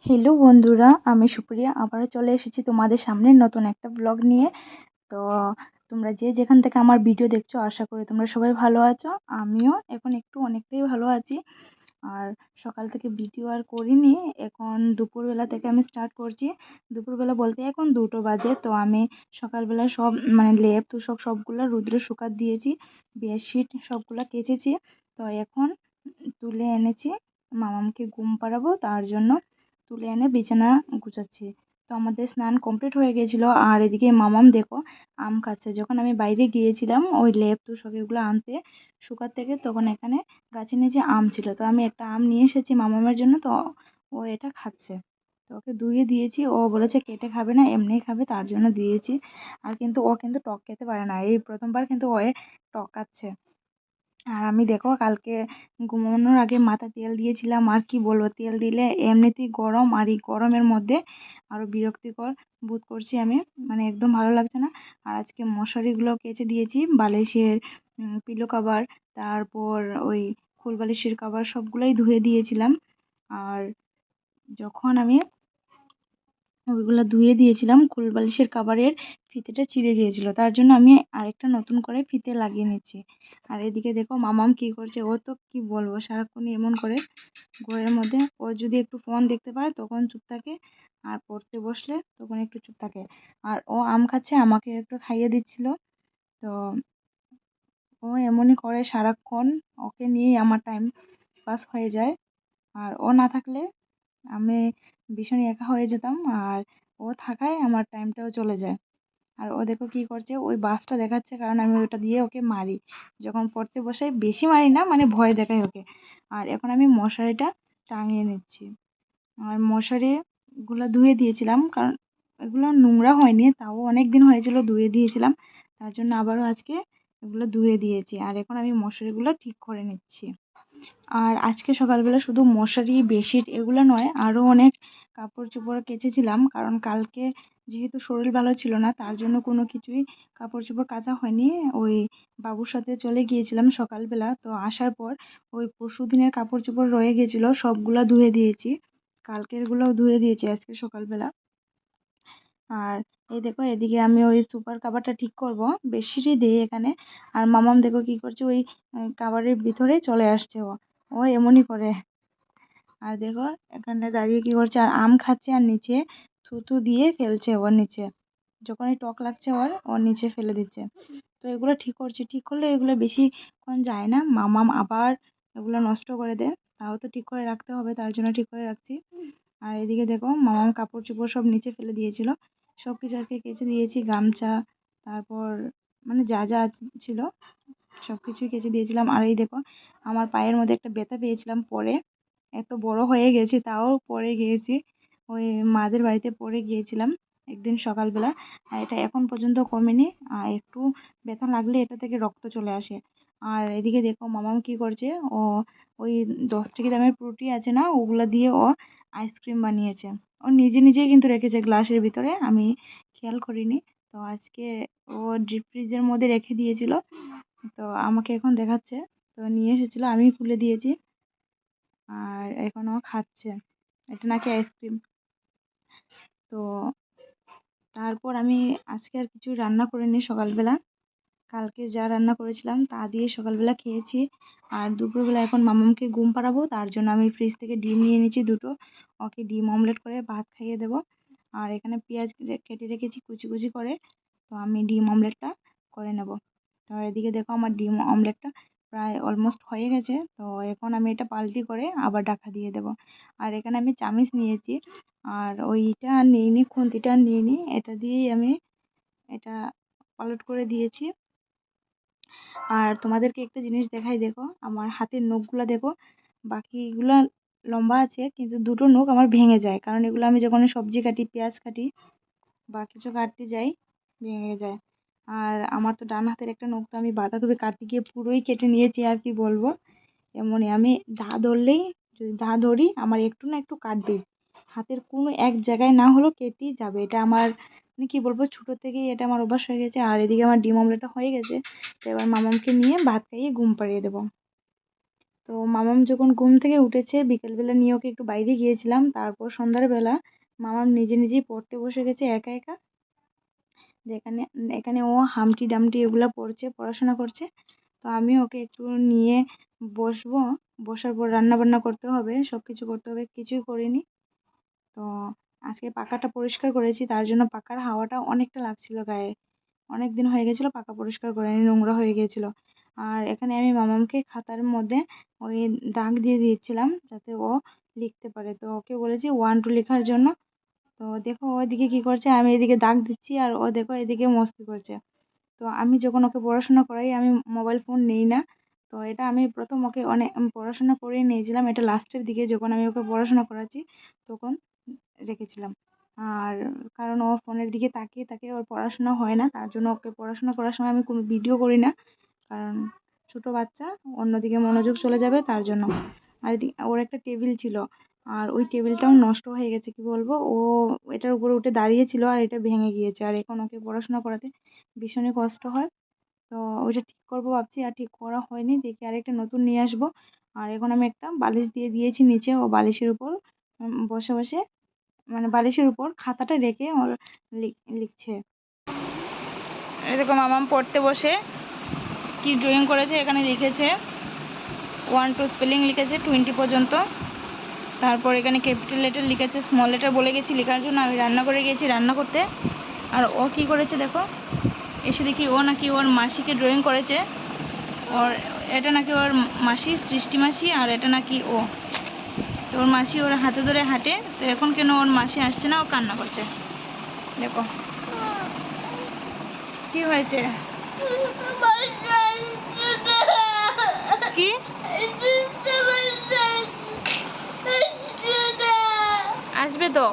Hello বন্ধুরা, আমি সুপ্রিয়া আবারও চলে এসেছি তোমাদের সামনে নতুন একটা ব্লগ নিয়ে। তো তোমরা যে যেখান থেকে আমার ভিডিও দেখছো আশা করি তোমরা সবাই ভালো আছো। আমিও এখন একটু অনেকটাই ভালো আছি। আর সকাল থেকে ভিডিও আর করিনি, এখন দুপুরবেলা থেকে আমি স্টার্ট করছি। দুপুরবেলা বলতে এখন 2টো বাজে। তো আমি সকালবেলা সব মানে লেপ তুষক সবগুলো রোদ্রে শুকাতে দিয়েছি, বেডশিট সবগুলো কেচেছি। তো এখন তুলে এনেছি, মামামকে ঘুম পাড়াবো তার জন্য তুলে এনে বিছানা গুছাচ্ছি। তো আমাদের স্নান কমপ্লিট হয়ে গেছিলো। আর এদিকে মামাম দেখো আম খাচ্ছে। যখন আমি বাইরে গিয়েছিলাম ওই লেপ তুষক এগুলো আনতে শুকার থেকে, তখন এখানে গাছের নিচে আম ছিল। তো আমি একটা আম নিয়ে এসেছি মামামের জন্য। তো ও এটা খাচ্ছে। তো ওকে ধুয়ে দিয়েছি, ও বলেছে কেটে খাবে না এমনিই খাবে, তার জন্য দিয়েছি। আর কিন্তু ও কিন্তু টক খেতে পারে না, এই প্রথমবার কিন্তু ও টক খাচ্ছে। আর আমি দেখো কালকে ঘুমানোর আগে মাথায় তেল দিয়েছিলাম। আর কি বলবো, তেল দিলে এমনিতেই গরম, আর এই গরমের মধ্যে আরও বিরক্তিকর বোধ করছি আমি, মানে একদম ভালো লাগছে না। আর আজকে মশারিগুলো কেচে দিয়েছি, বালিশের পিলো কভার, তারপর ওই ফুল বালিশের কভার সবগুলোই ধুয়ে দিয়েছিলাম। আর যখন আমি ওইগুলো ধুয়ে দিয়েছিলাম, কুল বালিশের কভারের ফিতেটা ছিঁড়ে গিয়েছিল, তার জন্য আমি আরেকটা নতুন করে ফিতে লাগিয়ে নিচ্ছি। আর এদিকে দেখো মামাম কি করছে, ও তো কি বলবো সারাক্ষণই এমন করে ঘরের মধ্যে। ও যদি একটু ফোন দেখতে পায় তখন চুপ থাকে, আর পড়তে বসলে তখন একটু চুপ থাকে। আর ও আম খাচ্ছে, আমাকে একটু খাইয়ে দিচ্ছিল। তো ও এমনই করে সারাক্ষণ, ওকে নিয়েই আমার টাইম পাস হয়ে যায়। আর ও না থাকলে আমি ভীষণই একা হয়ে যেতাম, আর ও থাকায় আমার টাইমটাও চলে যায়। আর ও দেখো কী করছে, ওই বাসটা দেখাচ্ছে, কারণ আমি ওটা দিয়ে ওকে মারি যখন পড়তে বসাই। বেশি মারি না, মানে ভয় দেখাই ওকে। আর এখন আমি মশারিটা টাঙিয়ে নিচ্ছি। আর মশারিগুলো ধুয়ে দিয়েছিলাম, কারণ এগুলো নোংরা হয়নি, তাও অনেক দিন হয়েছিল ধুয়ে দিয়েছিলাম, তার জন্য আবারও আজকে এগুলো ধুয়ে দিয়েছি। আর এখন আমি মশারিগুলো ঠিক করে নিচ্ছি। আর আজকে সকালবেলা শুধু মশারি বেডশিট এগুলো নয়, আরও অনেক কাপড় চোপড় কেচেছিলাম, কারণ কালকে যেহেতু শরীর ভালো ছিল না তার জন্য কোনো কিছুই কাপড় চোপড় কাচা হয়নি। ওই বাবুর সাথে চলে গিয়েছিলাম সকালবেলা, তো আসার পর ওই পরশু দিনের কাপড় চোপড় রয়ে গেছিলো, সবগুলো ধুয়ে দিয়েছি। কালকেরগুলোও ধুয়ে দিয়েছি আজকে সকালবেলা। আর এই দেখো এদিকে আমি ওই সুপার কাভারটা ঠিক করব, বেডশিটই দিই এখানে। আর মামাম দেখো কি করছে, ওই কাভারের ভিতরে চলে আসছে। ও ও এমনই করে। আর দেখো এখানে দাঁড়িয়ে কি করছে, আর আম খাচ্ছে, আর নিচে থুতু দিয়ে ফেলছে ওর নিচে। যখনই টক লাগছে ওর নিচে ফেলে দিচ্ছে। তো এগুলো ঠিক করছি, ঠিক করলে এগুলো বেশিক্ষণ যায় না, মামাম আবার এগুলো নষ্ট করে দেয়। তাও তো ঠিক করে রাখতে হবে, তার জন্য ঠিক করে রাখছি। আর এদিকে দেখো মামাম কাপড় চোপড় সব নিচে ফেলে দিয়েছিল, সব কিছু আজকে কেচে দিয়েছি। গামছা, তারপর মানে যা যা ছিল সব কিছুই কেচে দিয়েছিলাম। আর এই দেখো আমার পায়ের মধ্যে একটা ব্যথা পেয়েছিলাম পরে, এত বড় হয়ে গেছি তাও পরে গিয়েছি। ওই মাদের বাড়িতে পরে গিয়েছিলাম একদিন সকালবেলা, আর এটা এখন পর্যন্ত কমেনি। আর একটু ব্যথা লাগলে এটা থেকে রক্ত চলে আসে। আর এদিকে দেখো মামাম কি করছে, ও ওই 10 টাকা দামের ফ্রুটি আছে না, ওগুলো দিয়ে ও আইসক্রিম বানিয়েছে। ও নিজে নিজেই কিন্তু রেখেছে গ্লাসের ভিতরে, আমি খেয়াল করিনি। তো আজকে ও ডিপ ফ্রিজের মধ্যে রেখে দিয়েছিল, তো আমাকে এখন দেখাচ্ছে। তো নিয়ে এসেছিলো, আমি খুলে দিয়েছি। আর এখন ও খাচ্ছে, এটা নাকি আইসক্রিম। তো তারপর আমি আজকে আর কিছু রান্না করিনি সকালবেলা, কালকে যা রান্না করেছিলাম তা দিয়ে সকালবেলা খেয়েছি। আর দুপুরবেলা এখন মামামকে ঘুম পাড়াবো, তার জন্য আমি ফ্রিজ থেকে ডিম নিয়ে নিয়েছি দুটো, ওকে ডিম অমলেট করে ভাত খাইয়ে দেবো। আর এখানে পেঁয়াজ কেটে রেখেছি কুচি কুচি করে, তো আমি ডিম অমলেটটা করে নেব। তো এদিকে দেখো আমার ডিম অমলেটটা প্রায় অলমোস্ট হয়ে গেছে। তো এখন আমি এটা পাল্টি করে আবার ঢাকা দিয়ে দেব। আর এখানে আমি চামিচ নিয়েছি, আর ওইটা নিইনি, খুন্তিটা নিইনি, এটা দিয়েই আমি এটা পালট করে দিয়েছি। আর তোমাদেরকে একটা জিনিস দেখাই, দেখো আমার হাতের নখগুলো দেখো, বাকিগুলো লম্বা আছে কিন্তু দুটো নখ আমার ভেঙে যায়, কারণ এগুলো আমি যখন সবজি কাটি, পেঁয়াজ কাটি বা কিছু কাটতে যাই ভেঙে যায়। আর আমার তো ডান হাতের একটা নখ তো আমি বাঁধাকপি কাটতে গিয়ে পুরোই কেটে নিয়েছি, আর কি বলবো। এমনই আমি দা ধরলেই, যদি দা ধরি আমার একটু না একটু কাটবেই, হাতের কোনো এক জায়গায় না হলেও কেটেই যাবে। এটা আমার মানে কি বলবো, ছোটো থেকেই এটা আমার অভ্যাস হয়ে গেছে। আর এদিকে আমার ডিম অমলেটটা হয়ে গেছে, তো এবার মামামকে নিয়ে ভাত খাইয়ে ঘুম পাড়িয়ে দেবো। তো মামাম যখন ঘুম থেকে উঠেছে বিকেলবেলা নিয়ে ওকে একটু বাইরে গিয়েছিলাম, তারপর সন্ধ্যার বেলা মামাম নিজে নিজেই পড়তে বসে গেছে একা একা। এখানে এখানে ও হামটি ডামটি এগুলো পড়ছে, পড়াশোনা করছে। তো আমি ওকে একটু নিয়ে বসবো, বসার পর রান্না বান্না করতে হবে, সব কিছু করতে হবে, কিছুই করিনি। তো আজকে পাখাটা পরিষ্কার করেছি, তার জন্য পাখার হাওয়াটা অনেকটা লাগছিল গায়ে। অনেক দিন হয়ে গেছিলো পাখা পরিষ্কার করিনি, নোংরা হয়ে গিয়েছিলো। আর এখানে আমি মামামকে খাতার মধ্যে ওই দাগ দিয়ে দিয়েছিলাম যাতে ও লিখতে পারে। তো ওকে বলেছি 1 2 লেখার জন্য। তো দেখো ওইদিকে কি করছে, আমি এদিকে দাগ দিচ্ছি আর ও দেখো এদিকে মস্তি করছে। তো আমি যখন ওকে পড়াশোনা করাই আমি মোবাইল ফোন নেই না। তো এটা আমি প্রথম ওকে অনেক পড়াশোনা করিয়ে নিয়েছিলাম, এটা লাস্টের দিকে যখন আমি ওকে পড়াশোনা করাচ্ছি তখন রেখেছিলাম। আর কারণ ও ফোনের দিকে তাকিয়ে তাকিয়ে ওর পড়াশোনা হয় না, তার জন্য ওকে পড়াশোনা করার সময় আমি কোনো ভিডিও করি না, কারণ ছোটো বাচ্চা অন্যদিকে মনোযোগ চলে যাবে তার জন্য। আর এদিকে ওর একটা টেবিল ছিল, আর ওই টেবিলটাও নষ্ট হয়ে গেছে, কি বলবো, ও এটার উপরে উঠে দাঁড়িয়েছিল আর এটা ভেঙে গিয়েছে। আর এখন ওকে পড়াশোনা করাতে ভীষণই কষ্ট হয়। তো ওইটা ঠিক করবো ভাবছি, আর ঠিক করা হয়নি, দেখি আরেকটা নতুন নিয়ে আসবো। আর এখন আমি একটা বালিশ দিয়ে দিয়েছি নিচে, ও বালিশের উপর বসে বসে মানে বালিশের উপর খাতাটা রেখে ওর লিখছে। এরকম মামাম পড়তে বসে কি ড্রয়িং করেছে, এখানে লিখেছে 1 2 স্পেলিং লিখেছে 20 পর্যন্ত। তারপর এখানে ক্যাপিটাল লেটার লিখেছে, স্মল লেটার বলে গেছি লেখার জন্য, আমি রান্না করে গিয়েছি রান্না করতে। আর ও কি করেছে দেখো, এসে দেখি ও নাকি ওর মাসিকে ড্রয়িং করেছে। ওর এটা নাকি ওর মাসি, সৃষ্টি মাসি, আর এটা নাকি ও। তো ওর মাসি ওর হাতে ধরে হাঁটে, তো এখন কেন ওর মাসি আসছে না, ও কান্না করছে। দেখো কি হয়েছে, কি আসবে তো।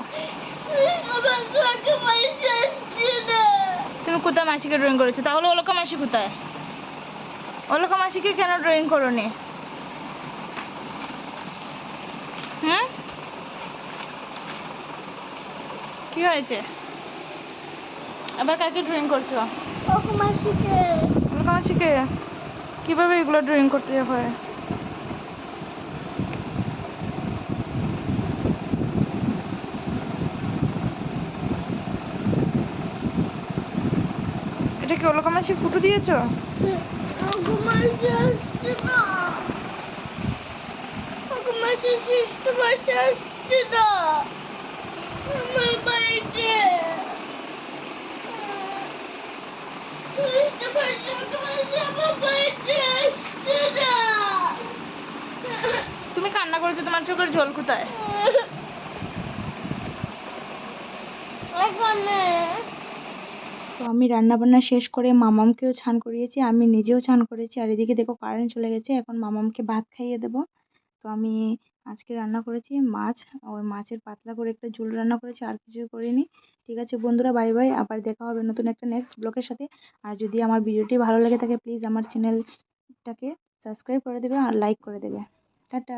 তুমি কোথায় মাসিকে ড্রয়িং করেছো, তাহলে অলকা মাসি কোথায়? অলকা মাসিকে কেন ড্রয়িং করোনি? হুম, কি হয়েছে? আবার কাকে ড্রয়িং করছো? অলকা মাসিকে। অলকা মাসিকে কিভাবে এগুলো ড্রয়িং করতে হয়? এটা কি অলকা মাসি ফুটো দিয়েছো? অলকা মাসি আসছে না, অলকা মাসি সৃষ্টি মাসি আসছে না আমার বাড়িতে। সৃষ্টি মাসি অলকা মাসি আমার বাড়িতে আসছে না। তুমি কান্না করেছো, তোমার চোখের জল কোথায়? তো আমি রান্না বান্না শেষ করে মামামকেও স্নান করিয়েছি, আমি নিজেও স্নান করেছি। আর এদিকে দেখো কারেন্ট চলে গেছে, এখন মামামকে ভাত খাইয়ে দেবো। তো আমি আজকে রান্না করেছি মাছ, ওই মাছের পাতলা করে একটা ঝোল রান্না করেছি, আর কিছু করিনি। ঠিক আছে বন্ধুরা, বাই বাই, আবার দেখা হবে নতুন একটা নেক্সট ব্লগের সাথে। আর যদি আমার ভিডিওটি ভালো লেগে থাকে প্লিজ আমার চ্যানেলটাকে সাবস্ক্রাইব করে দেবে আর লাইক করে দেবে। টাটা।